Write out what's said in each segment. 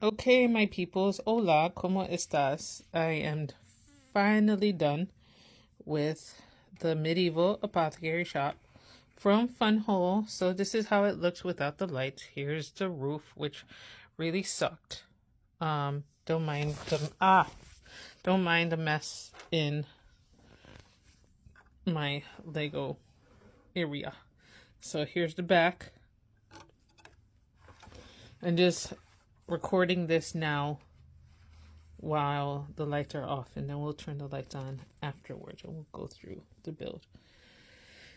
Okay, my peoples, hola, ¿cómo estás? I am finally done with the Medieval Apothecary Shop from Funwhole. So this is how it looks without the lights. Here's the roof, which really sucked. Don't mind don't mind the mess in my Lego area. So here's the back. I'm just recording this now while the lights are off, and then we'll turn the lights on afterwards and we'll go through the build.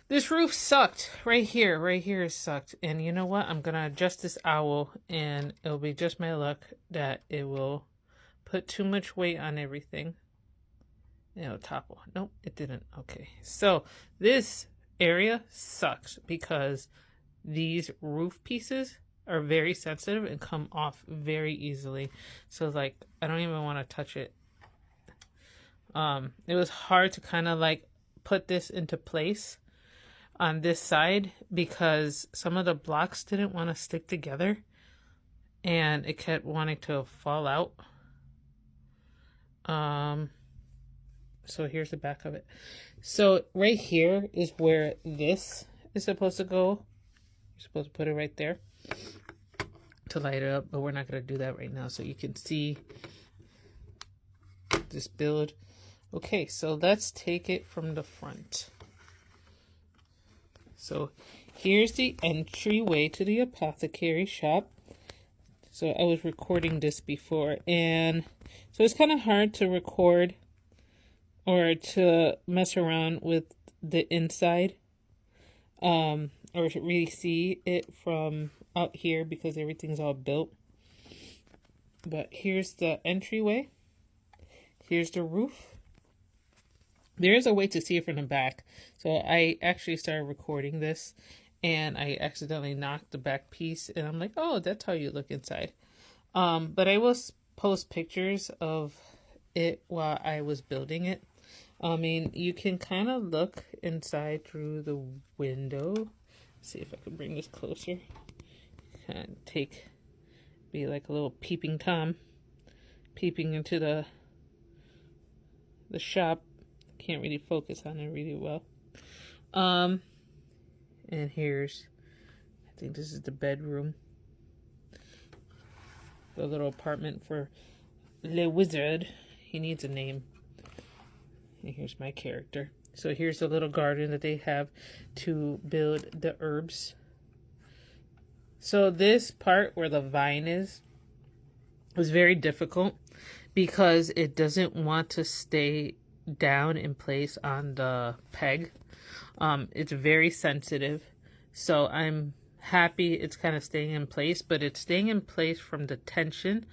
This roof sucked right here sucked, and you know what, I'm gonna adjust this owl and it'll be just my luck that it will put too much weight on everything and it'll topple. Nope, it didn't. Okay, so this area sucks because these roof pieces are very sensitive and come off very easily. So like I don't even want to touch it. It was hard to kind of like put this into place on this side because some of the blocks didn't want to stick together and it kept wanting to fall out. So here's the back of it. So right here is where this is supposed to go. You're supposed to put it right there to light it up, but we're not going to do that right now, so you can see this build. Okay, so let's take it from the front. So here's the entryway to the apothecary shop. So I was recording this before, and so it's kind of hard to record or to mess around with the inside, or to really see it from out here because everything's all built. But here's the entryway. Here's the roof. There is a way to see it from the back. So I actually started recording this and I accidentally knocked the back piece and I'm like, oh, that's how you look inside. But I will post pictures of it while I was building it. I mean, you can kind of look inside through the window. Let's see if I can bring this closer. Kind of be like a little peeping Tom, peeping into the shop. Can't really focus on it really well. And here's, I think this is the bedroom, the little apartment for Le Wizard. He needs a name. And here's my character. So here's the little garden that they have to build the herbs. So this part where the vine is very difficult because it doesn't want to stay down in place on the peg. It's very sensitive. So I'm happy it's kind of staying in place, but it's staying in place from the tension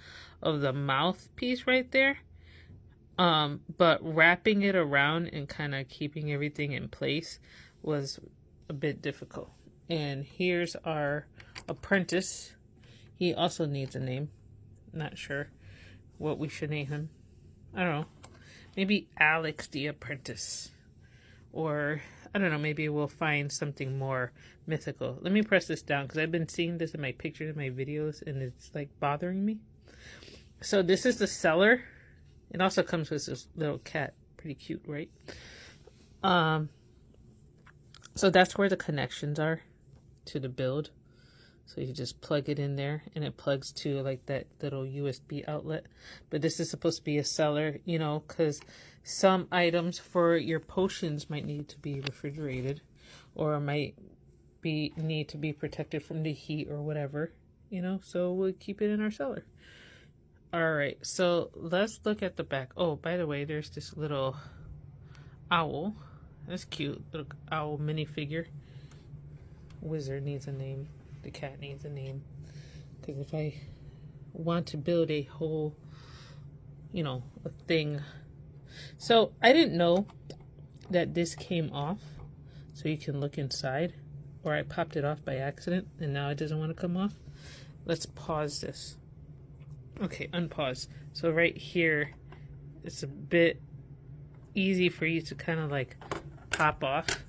of the mouthpiece right there. But wrapping it around and kind of keeping everything in place was a bit difficult. And here's our apprentice. He also needs a name. Not sure what we should name him. I don't know. Maybe Alex the Apprentice. Or, I don't know, maybe we'll find something more mythical. Let me press this down because I've been seeing this in my pictures and my videos and it's like bothering me. So this is the cellar. It also comes with this little cat. Pretty cute, right? So that's where the connections are to the build. So you just plug it in there and it plugs to like that little USB outlet. But this is supposed to be a cellar, you know, because some items for your potions might need to be refrigerated or might need to be protected from the heat or whatever, you know, so we'll keep it in our cellar. All right, so let's look at the back. Oh, by the way, there's this little owl. That's cute. Little owl minifigure. Wizard needs a name. The cat needs a name. Because if I want to build a whole, you know, a thing. So I didn't know that this came off. So you can look inside. Or I popped it off by accident and now it doesn't want to come off. Let's pause this. Okay, unpause. So right here, it's a bit easy for you to kind of like pop off.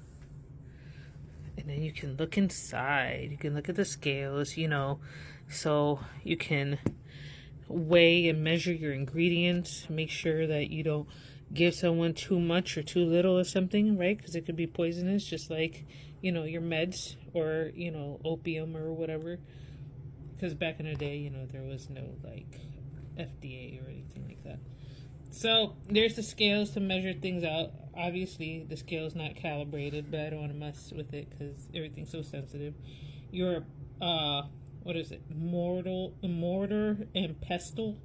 And then you can look inside. You can look at the scales, you know. So you can weigh and measure your ingredients. Make sure that you don't give someone too much or too little of something, right? Because it could be poisonous, just like, you know, your meds or, you know, opium or whatever. Because back in the day, you know, there was no, like, FDA or anything like that. So there's the scales to measure things out. Obviously, the scale is not calibrated, but I don't want to mess with it because everything's so sensitive. Your, what is it? Mortar and pestle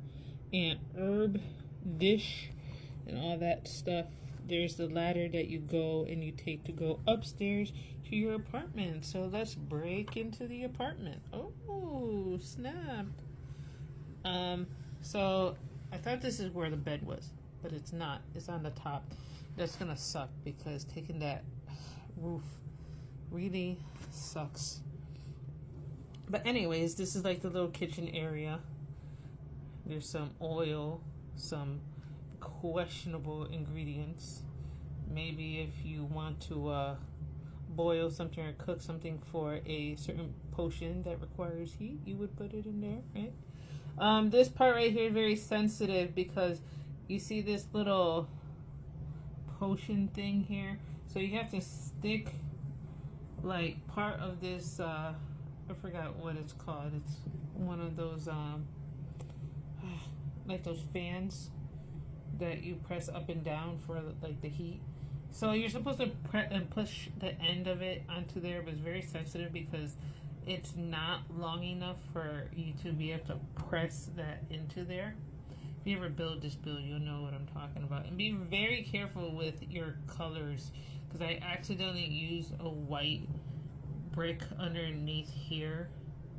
and herb dish and all that stuff. There's the ladder that you go and you take to go upstairs to your apartment. So let's break into the apartment. Oh, snap. So I thought this is where the bed was, but it's not. It's on the top. That's gonna suck because taking that roof really sucks. But anyways, this is like the little kitchen area. There's some oil, some questionable ingredients. Maybe if you want to boil something or cook something for a certain potion that requires heat, you would put it in there, right? This part right here is very sensitive because you see this little potion thing here. So you have to stick like part of this, I forgot what it's called. It's one of those, like those fans that you press up and down for like the heat. So you're supposed to push the end of it onto there, but it's very sensitive because it's not long enough for you to be able to press that into there. If you ever build this build, you'll know what I'm talking about. And be very careful with your colors because I accidentally used a white brick underneath here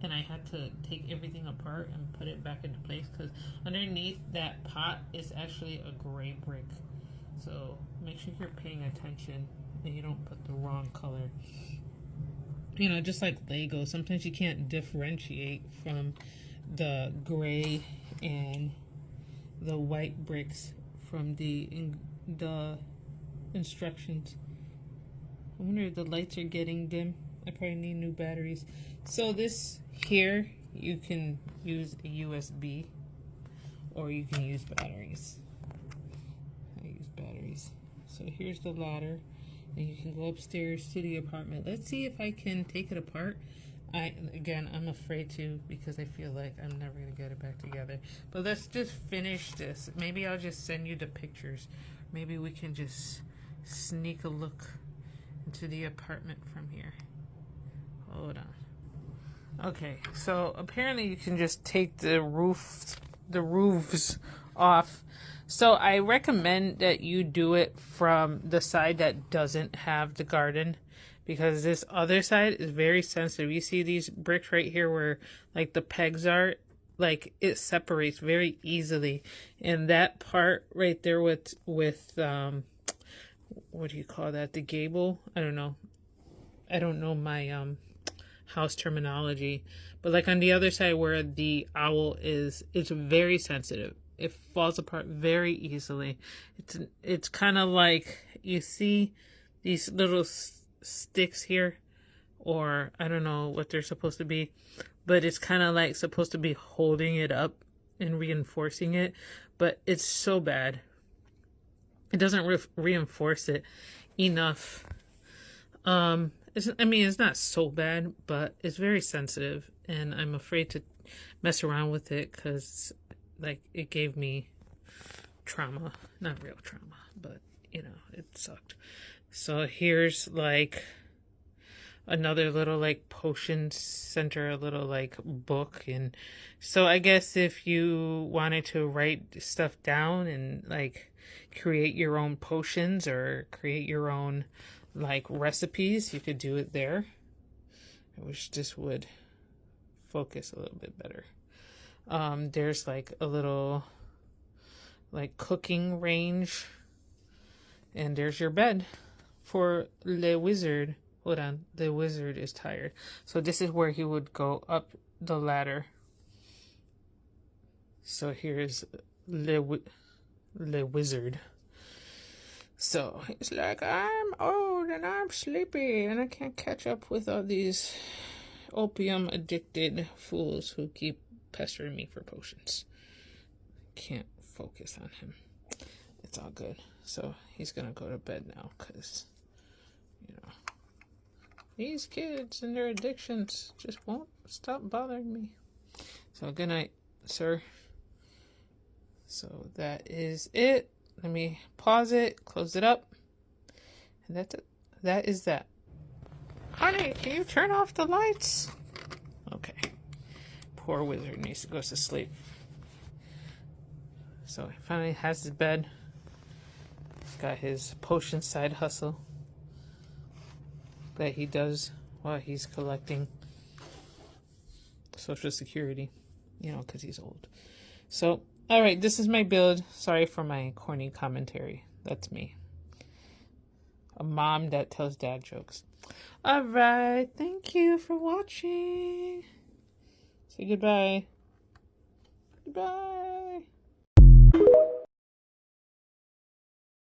and I had to take everything apart and put it back into place because underneath that pot is actually a gray brick. So make sure you're paying attention and you don't put the wrong color. You know, just like Lego, sometimes you can't differentiate from the gray and the white bricks from the instructions. I wonder if the lights are getting dim. I probably need new batteries. So this here, you can use a USB or you can use batteries. I use batteries. So here's the ladder and you can go upstairs to the apartment. Let's see if I can take it apart. I'm afraid to because I feel like I'm never going to get it back together. But let's just finish this. Maybe I'll just send you the pictures. Maybe we can just sneak a look into the apartment from here. Hold on. Okay, so apparently you can just take the roofs off. So I recommend that you do it from the side that doesn't have the garden because this other side is very sensitive. You see these bricks right here where like the pegs are, like it separates very easily. And that part right there with what do you call that? The gable? I don't know my house terminology, but like on the other side where the owl is, it's very sensitive. It falls apart very easily. It's kind of like you see these little sticks here, or I don't know what they're supposed to be, but it's kind of like supposed to be holding it up and reinforcing it, but it's so bad. It doesn't reinforce it enough. It's not so bad, but it's very sensitive, and I'm afraid to mess around with it because, like, it gave me trauma. Not real trauma, but, you know, it sucked. So here's, like, another little, like, potion center, a little, like, book. And so I guess if you wanted to write stuff down and, like, create your own potions or create your own like recipes, you could do it there. I wish this would focus a little bit better. There's like a little like cooking range and there's your bed for Le Wizard. Hold on, the wizard is tired. So this is where he would go up the ladder. So here's Le Wizard. So he's like, I'm old and I'm sleepy and I can't catch up with all these opium addicted fools who keep pestering me for potions. can't focus on him. It's all good. So he's going to go to bed now because, you know, these kids and their addictions just won't stop bothering me. So good night, sir. So that is it. Let me pause it, close it up. And that's it. That is that. Honey, can you turn off the lights? Okay. Poor wizard needs to go to sleep. So he finally has his bed. He's got his potion side hustle that he does while he's collecting Social Security, you know, because he's old. So, all right, this is my build. Sorry for my corny commentary. That's me. A mom that tells dad jokes. All right, thank you for watching. Say goodbye. Goodbye.